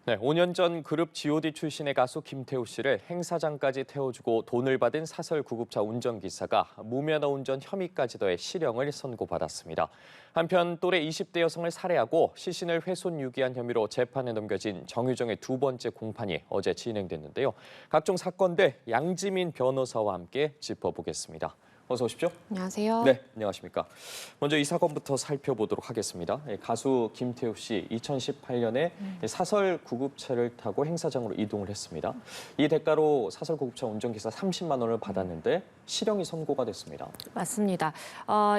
네, 5년 전 그룹 G.O.D 출신의 가수 김태우 씨를 행사장까지 태워주고 돈을 받은 사설 구급차 운전기사가 무면허 운전 혐의까지 더해 실형을 선고받았습니다. 한편 또래 20대 여성을 살해하고 시신을 훼손 유기한 혐의로 재판에 넘겨진 정유정의 두 번째 공판이 어제 진행됐는데요. 각종 사건들 양지민 변호사와 함께 짚어보겠습니다. 어서 오십시오. 안녕하세요. 네, 안녕하십니까. 먼저 이 사건부터 살펴보도록 하겠습니다. 가수 김태우 씨 2018년에 사설 구급차를 타고 행사장으로 이동을 했습니다. 이 대가로 사설 구급차 운전기사 30만 원을 받았는데 실형이 선고가 됐습니다. 맞습니다.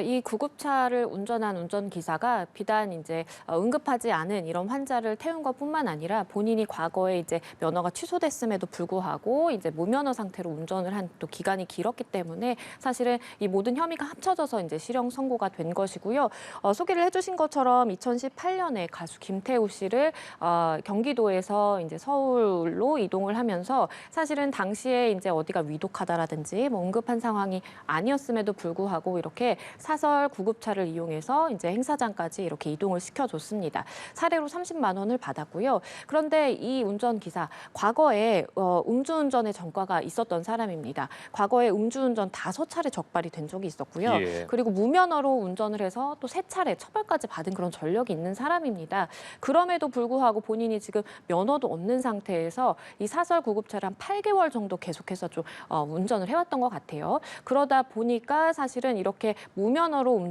이 구급차를 운전한 운전기사가 비단 이제 응급하지 않은 이런 환자를 태운 것뿐만 아니라 본인이 과거에 이제 면허가 취소됐음에도 불구하고 이제 무면허 상태로 운전을 한 또 기간이 길었기 때문에 사실은 이 모든 혐의가 합쳐져서 이제 실형 선고가 된 것이고요. 소개를 해주신 것처럼 2018년에 가수 김태우 씨를 경기도에서 이제 서울로 이동을 하면서 사실은 당시에 이제 어디가 위독하다라든지 뭐 응급한 상황이 아니었음에도 불구하고 이렇게 사설 구급차를 이용해서 이제 행사장까지 이렇게 이동을 시켜줬습니다. 사례로 30만 원을 받았고요. 그런데 이 운전기사 과거에 음주운전의 전과가 있었던 사람입니다. 과거에 음주운전 5차례 적발이 된 적이 있었고요. 예. 그리고 무면허로 운전을 해서 또 3차례 처벌까지 받은 그런 전력이 있는 사람입니다. 그럼에도 불구하고 본인이 지금 면허도 없는 상태에서 이 사설 구급차를 한 8개월 정도 계속해서 좀 운전을 해왔던 것 같아요. 그러다 보니까 사실은 이렇게 무면허로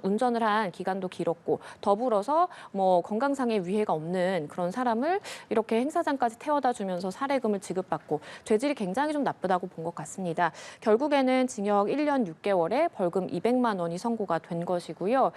운전을 한 기간도 길었고 더불어서 뭐 건강상의 위해가 없는 그런 사람을 이렇게 행사장까지 태워다 주면서 살해금을 지급받고 죄질이 굉장히 좀 나쁘다고 본 것 같습니다. 결국에는 징역 1년 6개월에 벌금 200만 원이 선고가 된 것이고요.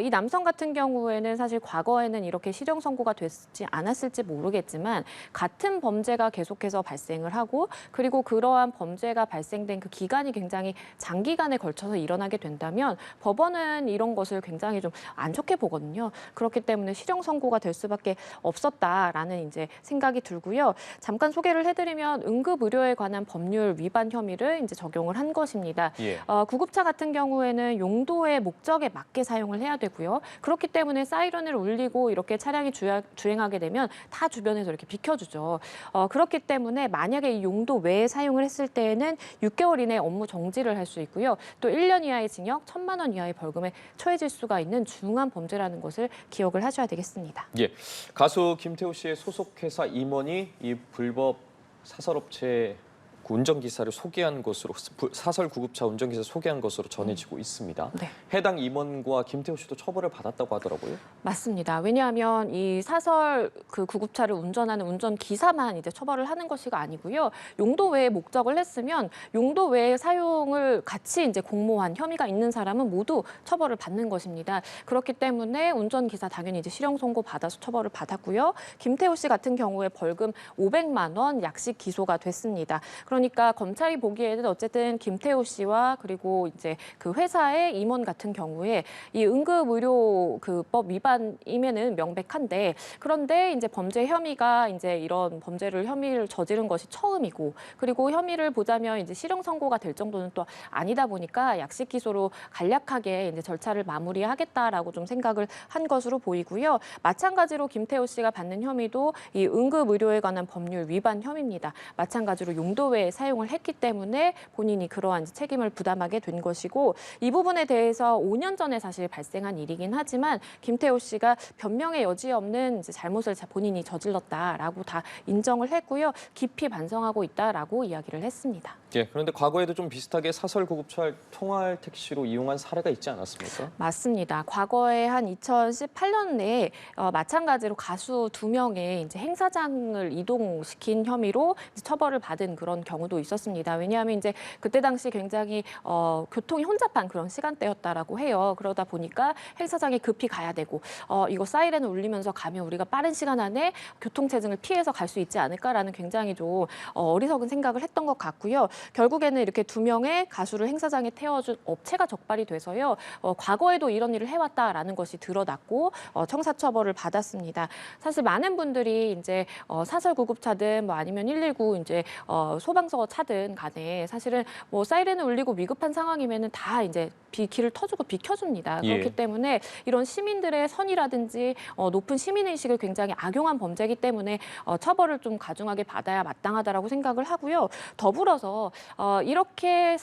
이 남성 같은 경우에는 사실 과거에는 이렇게 실형 선고가 됐지 않았을지 모르겠지만 같은 범죄가 계속해서 발생을 하고 그리고 그러한 범죄가 발생된 그 기간이 굉장히 장기간에 걸쳐서 일어나게 된다면 법원은 이런 것을 굉장히 좀 안 좋게 보거든요. 그렇기 때문에 실형 선고가 될 수밖에 없었다라는 이제 생각이 들고요. 잠깐 소개를 해드리면 응급의료에 관한 법률 위반 혐의를 이제 적용을 한 것입니다. 예. 구급차 같은 경우에는 용도의 목적에 맞게 사용을 해야 되고요. 그렇기 때문에 사이렌을 울리고 이렇게 차량이 주행하게 되면 다 주변에서 이렇게 비켜주죠. 그렇기 때문에 만약에 이 용도 외에 사용을 했을 때에는 6개월 이내 업무 정지를 할 수 있고요. 또 1년 이하의 징역, 1,000만 원 이하의 벌금에 처해질 수가 있는 중한 범죄라는 것을 기억을 하셔야 되겠습니다. 예. 가수 김태우 씨의 소속 회사 임원이 이 불법 사설업체 운전기사를 소개한 것으로 사설 구급차 운전기사 소개한 것으로 전해지고 있습니다. 네. 해당 임원과 김태우 씨도 처벌을 받았다고 하더라고요. 맞습니다. 왜냐하면 이 사설 그 구급차를 운전하는 운전기사만 이제 처벌을 하는 것이가 아니고요. 용도 외에 목적을 했으면 용도 외에 사용을 같이 이제 공모한 혐의가 있는 사람은 모두 처벌을 받는 것입니다. 그렇기 때문에 운전기사 당연히 이제 실형 선고 받아서 처벌을 받았고요. 김태우 씨 같은 경우에 벌금 500만 원 약식 기소가 됐습니다. 그러니까 검찰이 보기에는 어쨌든 김태우 씨와 그리고 이제 그 회사의 임원 같은 경우에 이 응급의료 그 법 위반임에는 명백한데 그런데 이제 범죄 혐의가 이제 이런 혐의를 저지른 것이 처음이고 그리고 혐의를 보자면 이제 실형 선고가 될 정도는 또 아니다 보니까 약식 기소로 간략하게 이제 절차를 마무리하겠다라고 좀 생각을 한 것으로 보이고요. 마찬가지로 김태우 씨가 받는 혐의도 이 응급의료에 관한 법률 위반 혐의입니다. 마찬가지로 용도 외에 사용을 했기 때문에 본인이 그러한 책임을 부담하게 된 것이고 이 부분에 대해서 5년 전에 사실 발생한 일이긴 하지만 김태우 씨가 변명의 여지 없는 이제 잘못을 본인이 저질렀다라고 다 인정을 했고요. 깊이 반성하고 있다라고 이야기를 했습니다. 예. 그런데 과거에도 좀 비슷하게 사설 구급차를 통할 택시로 이용한 사례가 있지 않았습니까? 맞습니다. 과거에 한 2018년에 마찬가지로 가수 2명의 이제 행사장을 이동시킨 혐의로 이제 처벌을 받은 그런 경우도 있었습니다. 왜냐하면 이제 그때 당시 굉장히 교통이 혼잡한 그런 시간대였다라고 해요. 그러다 보니까 행사장에 급히 가야 되고 이거 사이렌을 울리면서 가면 우리가 빠른 시간 안에 교통체증을 피해서 갈 수 있지 않을까라는 굉장히 좀 어리석은 생각을 했던 것 같고요. 결국에는 이렇게 2명의 가수를 행사장에 태워준 업체가 적발이 돼서요. 과거에도 이런 일을 해왔다라는 것이 드러났고 형사처벌을 받았습니다. 사실 많은 분들이 이제 사설 구급차든 뭐 아니면 119 이제 소방서 차든 간에 사실은 뭐 사이렌을 울리고 위급한 상황이면은 다 이제 길을 터주고 비켜줍니다. 예. 그렇기 때문에 이런 시민들의 선의라든지 높은 시민의식을 굉장히 악용한 범죄이기 때문에 처벌을 좀 가중하게 받아야 마땅하다라고 생각을 하고요. 더불어서 이렇게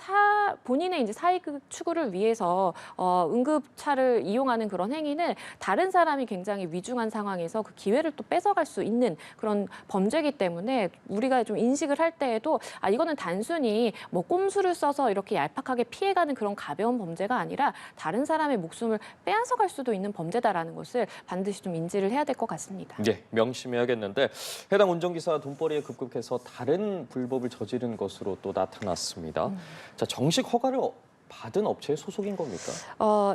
본인의 이제 사익 추구를 위해서 응급차를 이용하는 그런 행위는 다른 사람이 굉장히 위중한 상황에서 그 기회를 또 뺏어갈 수 있는 그런 범죄이기 때문에 우리가 좀 인식을 할 때에도 이거는 단순히 뭐 꼼수를 써서 이렇게 얄팍하게 피해가는 그런 가벼운 범죄가 아니라 다른 사람의 목숨을 빼앗아갈 수도 있는 범죄다라는 것을 반드시 좀 인지를 해야 될 것 같습니다. 네, 명심해야겠는데 해당 운전기사 돈벌이에 급급해서 다른 불법을 저지른 것으로 또 나타났습니다. 자, 정식 허가를 받은 업체의 소속인 겁니까?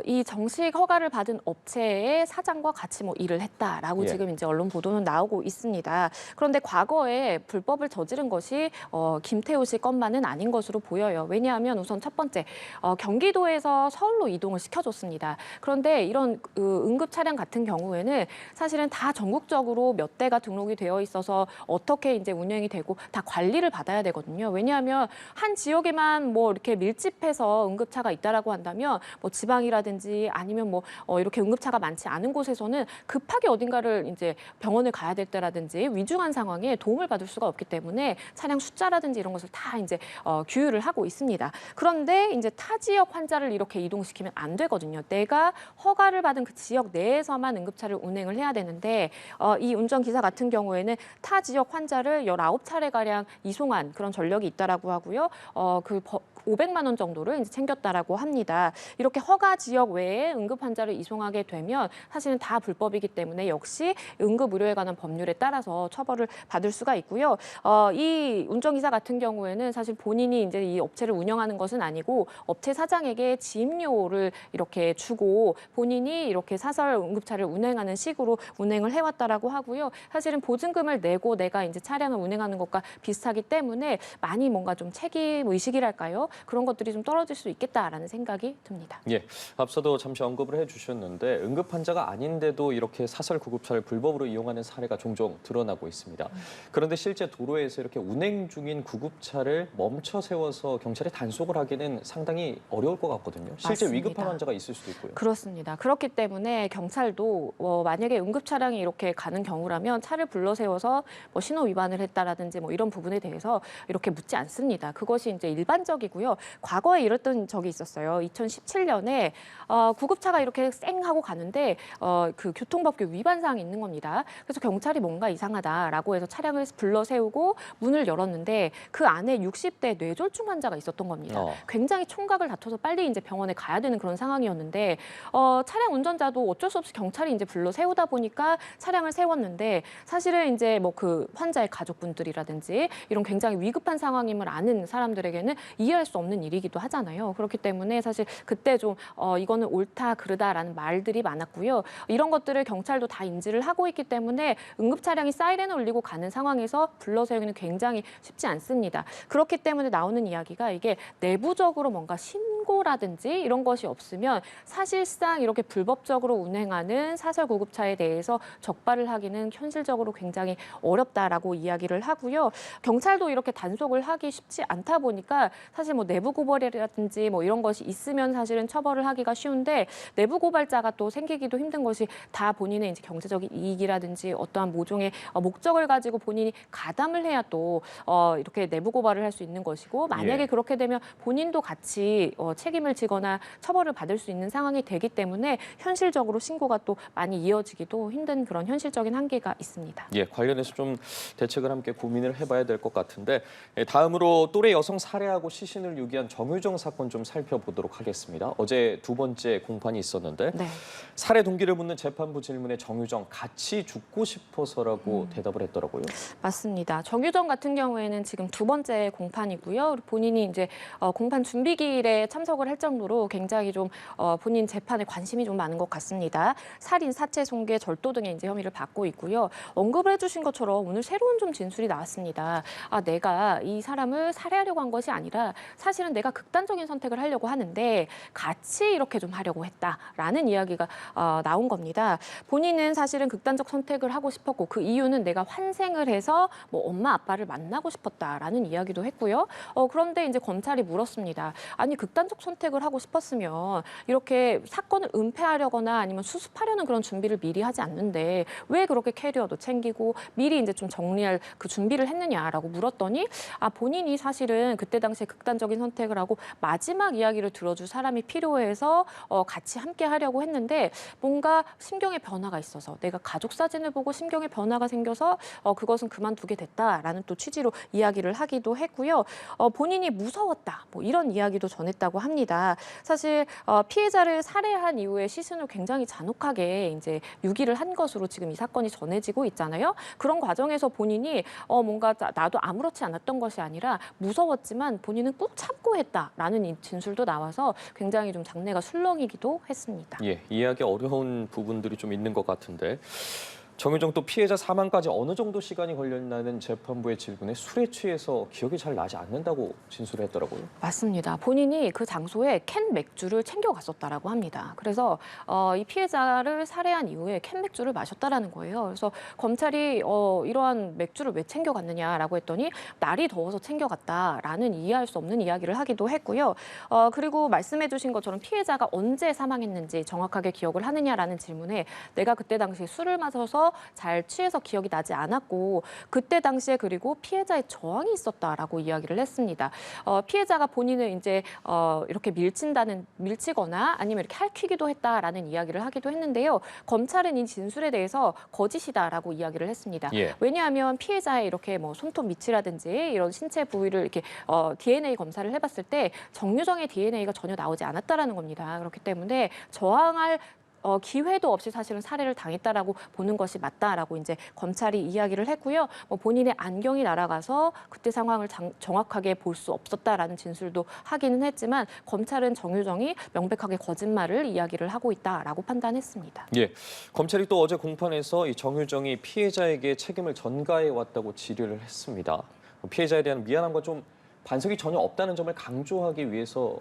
이 정식 허가를 받은 업체의 사장과 같이 뭐 일을 했다라고 예. 지금 이제 언론 보도는 나오고 있습니다. 그런데 과거에 불법을 저지른 것이 김태우 씨 것만은 아닌 것으로 보여요. 왜냐하면 우선 첫 번째 경기도에서 서울로 이동을 시켜줬습니다. 그런데 이런 응급 차량 같은 경우에는 사실은 다 전국적으로 몇 대가 등록이 되어 있어서 어떻게 이제 운행이 되고 다 관리를 받아야 되거든요. 왜냐하면 한 지역에만 뭐 이렇게 밀집해서 응급차가 있다라고 한다면 뭐 지방이라든지 아니면 뭐 이렇게 응급차가 많지 않은 곳에서는 급하게 어딘가를 이제 병원을 가야 될 때라든지 위중한 상황에 도움을 받을 수가 없기 때문에 차량 숫자라든지 이런 것을 다 이제 규율을 하고 있습니다. 그런데 이제 타 지역 환자를 이렇게 이동시키면 안 되거든요. 내가 허가를 받은 그 지역 내에서만 응급차를 운행을 해야 되는데 이 운전기사 같은 경우에는 타 지역 환자를 19차례가량 이송한 그런 전력이 있다라고 하고요. 500만 원 정도를 이제 챙겼다라고 합니다. 이렇게 허가 지역 외에 응급 환자를 이송하게 되면 사실은 다 불법이기 때문에 역시 응급 의료에 관한 법률에 따라서 처벌을 받을 수가 있고요. 이 운전기사 같은 경우에는 사실 본인이 이제 이 업체를 운영하는 것은 아니고 업체 사장에게 지임료를 이렇게 주고 본인이 이렇게 사설 응급차를 운행하는 식으로 운행을 해왔다라고 하고요. 사실은 보증금을 내고 내가 이제 차량을 운행하는 것과 비슷하기 때문에 많이 뭔가 좀 책임 의식이랄까요? 그런 것들이 좀 떨어질 수 있겠다라는 생각이 듭니다. 예, 앞서도 잠시 언급을 해주셨는데 응급 환자가 아닌데도 이렇게 사설 구급차를 불법으로 이용하는 사례가 종종 드러나고 있습니다. 그런데 실제 도로에서 이렇게 운행 중인 구급차를 멈춰 세워서 경찰이 단속을 하기는 상당히 어려울 것 같거든요. 실제 맞습니다. 위급한 환자가 있을 수도 있고요. 그렇습니다. 그렇기 때문에 경찰도 만약에 응급 차량이 이렇게 가는 경우라면 차를 불러 세워서 뭐 신호 위반을 했다라든지 뭐 이런 부분에 대해서 이렇게 묻지 않습니다. 그것이 이제 일반적이고요. 과거에 이랬던 적이 있었어요. 2017년에 구급차가 이렇게 쌩 하고 가는데 그 교통법규 위반 사항이 있는 겁니다. 그래서 경찰이 뭔가 이상하다라고 해서 차량을 불러 세우고 문을 열었는데 그 안에 60대 뇌졸중 환자가 있었던 겁니다. 굉장히 총각을 다퉈서 빨리 이제 병원에 가야 되는 그런 상황이었는데 차량 운전자도 어쩔 수 없이 경찰이 이제 불러 세우다 보니까 차량을 세웠는데 사실은 이제 뭐 그 환자의 가족분들이라든지 이런 굉장히 위급한 상황임을 아는 사람들에게는 이해할 수 없는 일이기도 하잖아요. 그렇기 때문에 사실 그때 좀 이거는 옳다 그르다라는 말들이 많았고요. 이런 것들을 경찰도 다 인지를 하고 있기 때문에 응급 차량이 사이렌을 울리고 가는 상황에서 불러 세우기는 굉장히 쉽지 않습니다. 그렇기 때문에 나오는 이야기가 이게 내부적으로 뭔가 신고라든지 이런 것이 없으면 사실상 이렇게 불법적으로 운행하는 사설 구급차에 대해서 적발을 하기는 현실적으로 굉장히 어렵다라고 이야기를 하고요. 경찰도 이렇게 단속을 하기 쉽지 않다 보니까 사실 뭐 내부 고발이라든지 뭐 이런 것이 있으면 사실은 처벌을 하기가 쉬운데 내부 고발자가 또 생기기도 힘든 것이 다 본인의 이제 경제적인 이익이라든지 어떠한 모종의 목적을 가지고 본인이 가담을 해야 또 이렇게 내부 고발을 할 수 있는 것이고 만약에 예. 그렇게 되면 본인도 같이 책임을 지거나 처벌을 받을 수 있는 상황이 되기 때문에 현실적으로 신고가 또 많이 이어지기도 힘든 그런 현실적인 한계가 있습니다. 예, 관련해서 좀 대책을 함께 고민을 해봐야 될 것 같은데 다음으로 또래 여성 살해하고 시신을 유기한 정유정 사건 좀 좀 살펴보도록 하겠습니다. 어제 두 번째 공판이 있었는데 네. 살해 동기를 묻는 재판부 질문에 정유정 같이 죽고 싶어서라고 대답을 했더라고요. 맞습니다. 정유정 같은 경우에는 지금 두 번째 공판이고요. 본인이 이제 공판 준비기일에 참석을 할 정도로 굉장히 좀 본인 재판에 관심이 좀 많은 것 같습니다. 살인, 사체, 손괴, 절도 등의 이제 혐의를 받고 있고요. 언급을 해주신 것처럼 오늘 새로운 좀 진술이 나왔습니다. 내가 이 사람을 살해하려고 한 것이 아니라 사실은 내가 극단적인 선택을 하려고 하는데 같이 이렇게 좀 하려고 했다라는 이야기가 나온 겁니다. 본인은 사실은 극단적 선택을 하고 싶었고 그 이유는 내가 환생을 해서 뭐 엄마 아빠를 만나고 싶었다라는 이야기도 했고요. 그런데 이제 검찰이 물었습니다. 아니 극단적 선택을 하고 싶었으면 이렇게 사건을 은폐하려거나 아니면 수습하려는 그런 준비를 미리 하지 않는데 왜 그렇게 캐리어도 챙기고 미리 이제 좀 정리할 그 준비를 했느냐라고 물었더니 본인이 사실은 그때 당시에 극단적인 선택을 하고 마지막 이야기를 들어줄 사람이 필요해서 같이 함께 하려고 했는데 뭔가 심경의 변화가 있어서 내가 가족 사진을 보고 심경의 변화가 생겨서 그것은 그만두게 됐다라는 또 취지로 이야기를 하기도 했고요. 본인이 무서웠다 뭐 이런 이야기도 전했다고 합니다. 사실 피해자를 살해한 이후에 시신을 굉장히 잔혹하게 이제 유기를 한 것으로 지금 이 사건이 전해지고 있잖아요. 그런 과정에서 본인이 뭔가 나도 아무렇지 않았던 것이 아니라 무서웠지만 본인은 꾹 참고 했다라는 이 진술도 나와서 굉장히 좀 장내가 술렁이기도 했습니다. 예, 이해하기 어려운 부분들이 좀 있는 것 같은데 정유정 또 피해자 사망까지 어느 정도 시간이 걸렸나는 재판부의 질문에 술에 취해서 기억이 잘 나지 않는다고 진술을 했더라고요. 맞습니다. 본인이 그 장소에 캔 맥주를 챙겨갔었다라고 합니다. 그래서 이 피해자를 살해한 이후에 캔 맥주를 마셨다라는 거예요. 그래서 검찰이 이러한 맥주를 왜 챙겨갔느냐라고 했더니 날이 더워서 챙겨갔다라는 이해할 수 없는 이야기를 하기도 했고요. 그리고 말씀해주신 것처럼 피해자가 언제 사망했는지 정확하게 기억을 하느냐라는 질문에 내가 그때 당시에 술을 마셔서 잘 취해서 기억이 나지 않았고 그때 당시에 그리고 피해자의 저항이 있었다라고 이야기를 했습니다. 피해자가 본인을 이제 이렇게 밀치거나 아니면 이렇게 할퀴기도 했다라는 이야기를 하기도 했는데요. 검찰은 이 진술에 대해서 거짓이다라고 이야기를 했습니다. 예. 왜냐하면 피해자의 이렇게 뭐 손톱 밑이라든지 이런 신체 부위를 이렇게 DNA 검사를 해봤을 때 정유정의 DNA가 전혀 나오지 않았다라는 겁니다. 그렇기 때문에 저항할 기회도 없이 사실은 살해를 당했다라고 보는 것이 맞다라고 이제 검찰이 이야기를 했고요. 본인의 안경이 날아가서 그때 상황을 정확하게 볼 수 없었다라는 진술도 하기는 했지만 검찰은 정유정이 명백하게 거짓말을 이야기를 하고 있다라고 판단했습니다. 예, 검찰이 또 어제 공판에서 이 정유정이 피해자에게 책임을 전가해 왔다고 질의를 했습니다. 피해자에 대한 미안함과 좀 반성이 전혀 없다는 점을 강조하기 위해서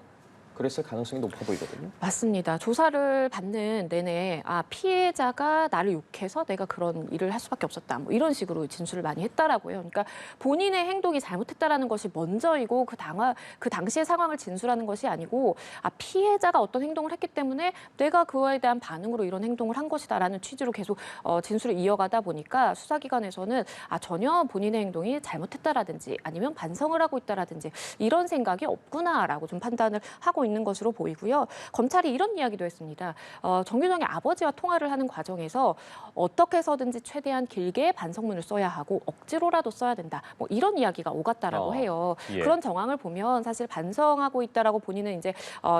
그랬을 가능성이 높아 보이거든요. 맞습니다. 조사를 받는 내내 피해자가 나를 욕해서 내가 그런 일을 할 수밖에 없었다. 뭐 이런 식으로 진술을 많이 했다라고요. 그러니까 본인의 행동이 잘못했다라는 것이 먼저이고 그 당시의 상황을 진술하는 것이 아니고 피해자가 어떤 행동을 했기 때문에 내가 그거에 대한 반응으로 이런 행동을 한 것이다라는 취지로 계속 진술을 이어가다 보니까 수사기관에서는 전혀 본인의 행동이 잘못했다라든지 아니면 반성을 하고 있다라든지 이런 생각이 없구나라고 좀 판단을 하고 있는 것으로 보이고요. 검찰이 이런 이야기도 했습니다. 정유정의 아버지와 통화를 하는 과정에서 어떻게 해서든지 최대한 길게 반성문을 써야 하고 억지로라도 써야 된다. 뭐 이런 이야기가 오갔다라고 해요. 예. 그런 정황을 보면 사실 반성하고 있다라고 본인은 이제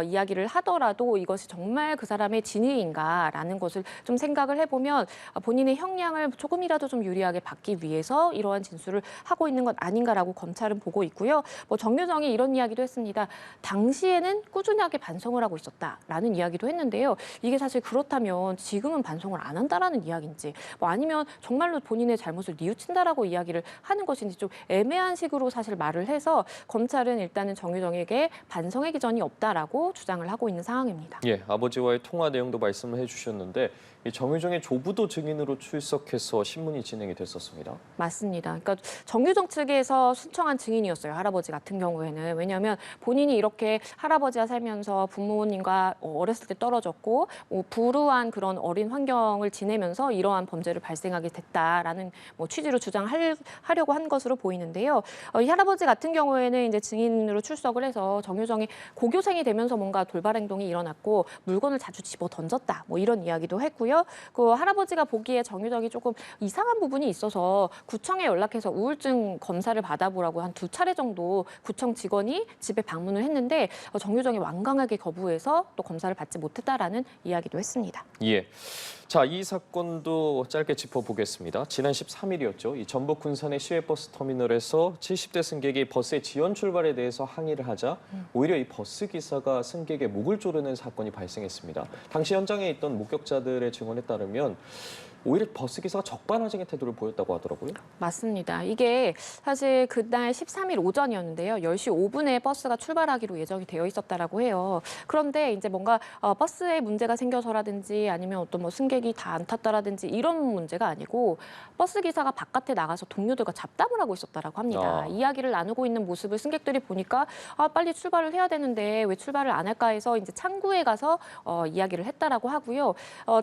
이야기를 하더라도 이것이 정말 그 사람의 진위인가라는 것을 좀 생각을 해보면 본인의 형량을 조금이라도 좀 유리하게 받기 위해서 이러한 진술을 하고 있는 것 아닌가라고 검찰은 보고 있고요. 정유정이 이런 이야기도 했습니다. 당시에는 꾸준하게 반성을 하고 있었다라는 이야기도 했는데요. 이게 사실 그렇다면 지금은 반성을 안 한다라는 이야기인지 아니면 정말로 본인의 잘못을 뉘우친다라고 이야기를 하는 것인지 좀 애매한 식으로 사실 말을 해서 검찰은 일단은 정유정에게 반성의 기전이 없다라고 주장을 하고 있는 상황입니다. 예, 아버지와의 통화 내용도 말씀을 해주셨는데 이 정유정의 조부도 증인으로 출석해서 신문이 진행이 됐었습니다. 맞습니다. 그러니까 정유정 측에서 신청한 증인이었어요. 할아버지 같은 경우에는. 왜냐하면 본인이 이렇게 할아버지와 살면서 부모님과 어렸을 때 떨어졌고 불우한 그런 어린 환경을 지내면서 이러한 범죄를 발생하게 됐다라는 취지로 주장하려고 한 것으로 보이는데요. 이 할아버지 같은 경우에는 이제 증인으로 출석을 해서 정유정이 고교생이 되면서 뭔가 돌발 행동이 일어났고 물건을 자주 집어 던졌다. 이런 이야기도 했고요. 그 할아버지가 보기에 정유정이 조금 이상한 부분이 있어서 구청에 연락해서 우울증 검사를 받아보라고 한 2차례 정도 구청 직원이 집에 방문을 했는데 정유정 표정이 완강하게 거부해서 또 검사를 받지 못했다라는 이야기도 했습니다. 예. 자, 이 사건도 짧게 짚어보겠습니다. 지난 13일이었죠. 이 전북 군산의 시외버스 터미널에서 70대 승객이 버스의 지연 출발에 대해서 항의를 하자 오히려 이 버스 기사가 승객의 목을 조르는 사건이 발생했습니다. 당시 현장에 있던 목격자들의 증언에 따르면 오히려 버스 기사가 적반하장의 태도를 보였다고 하더라고요. 맞습니다. 이게 사실 그날 13일 오전이었는데요. 10시 5분에 버스가 출발하기로 예정이 되어 있었다라고 해요. 그런데 이제 뭔가 버스에 문제가 생겨서라든지 아니면 어떤 뭐 승객이 다 안 탔다라든지 이런 문제가 아니고 버스 기사가 바깥에 나가서 동료들과 잡담을 하고 있었다라고 합니다. 이야기를 나누고 있는 모습을 승객들이 보니까 빨리 출발을 해야 되는데 왜 출발을 안 할까 해서 이제 창구에 가서 이야기를 했다라고 하고요.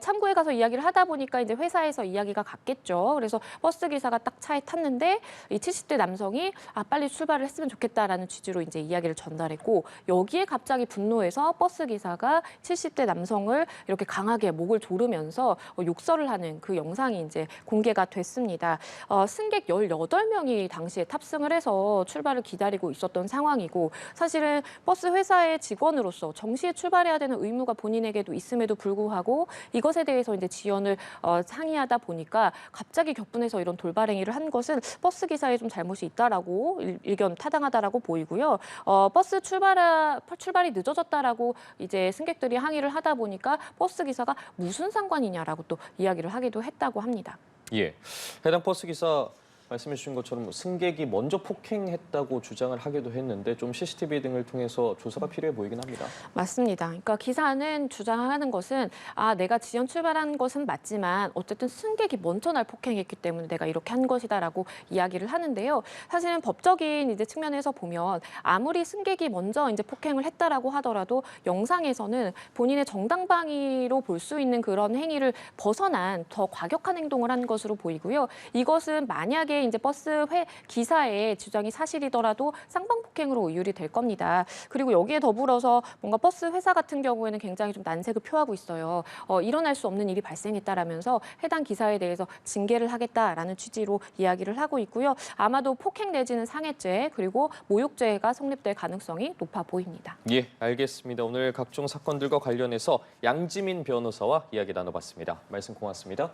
창구에 가서 이야기를 하다 보니까 이제 회사에서 이야기가 갔겠죠. 그래서 버스 기사가 딱 차에 탔는데 이 70대 남성이 빨리 출발을 했으면 좋겠다라는 취지로 이제 이야기를 전달했고 여기에 갑자기 분노해서 버스 기사가 70대 남성을 이렇게 강하게 목을 조르면서 욕설을 하는 그 영상이 이제 공개가 됐습니다. 승객 18명이 당시에 탑승을 해서 출발을 기다리고 있었던 상황이고 사실은 버스 회사의 직원으로서 정시에 출발해야 되는 의무가 본인에게도 있음에도 불구하고 이것에 대해서 이제 지연을 상의하다 보니까 갑자기 격분해서 이런 돌발 행위를 한 것은 버스 기사의 좀 잘못이 있다라고 일견 타당하다라고 보이고요. 버스 출발이 늦어졌다라고 이제 승객들이 항의를 하다 보니까 버스 기사가 무슨 상관이냐라고 또 이야기를 하기도 했다고 합니다. 예. 해당 버스 기사 말씀해 주신 것처럼 승객이 먼저 폭행했다고 주장을 하기도 했는데 좀 CCTV 등을 통해서 조사가 필요해 보이긴 합니다. 맞습니다. 그러니까 기사는 주장하는 것은 내가 지연 출발한 것은 맞지만 어쨌든 승객이 먼저 날 폭행했기 때문에 내가 이렇게 한 것이다라고 이야기를 하는데요. 사실은 법적인 이제 측면에서 보면 아무리 승객이 먼저 이제 폭행을 했다라고 하더라도 영상에서는 본인의 정당방위로 볼 수 있는 그런 행위를 벗어난 더 과격한 행동을 한 것으로 보이고요. 이것은 만약에 이제 버스 기사의 주장이 사실이더라도 쌍방폭행으로 의율이 될 겁니다. 그리고 여기에 더불어서 뭔가 버스 회사 같은 경우에는 굉장히 좀 난색을 표하고 있어요. 일어날 수 없는 일이 발생했다라면서 해당 기사에 대해서 징계를 하겠다라는 취지로 이야기를 하고 있고요. 아마도 폭행 내지는 상해죄 그리고 모욕죄가 성립될 가능성이 높아 보입니다. 예, 알겠습니다. 오늘 각종 사건들과 관련해서 양지민 변호사와 이야기 나눠봤습니다. 말씀 고맙습니다.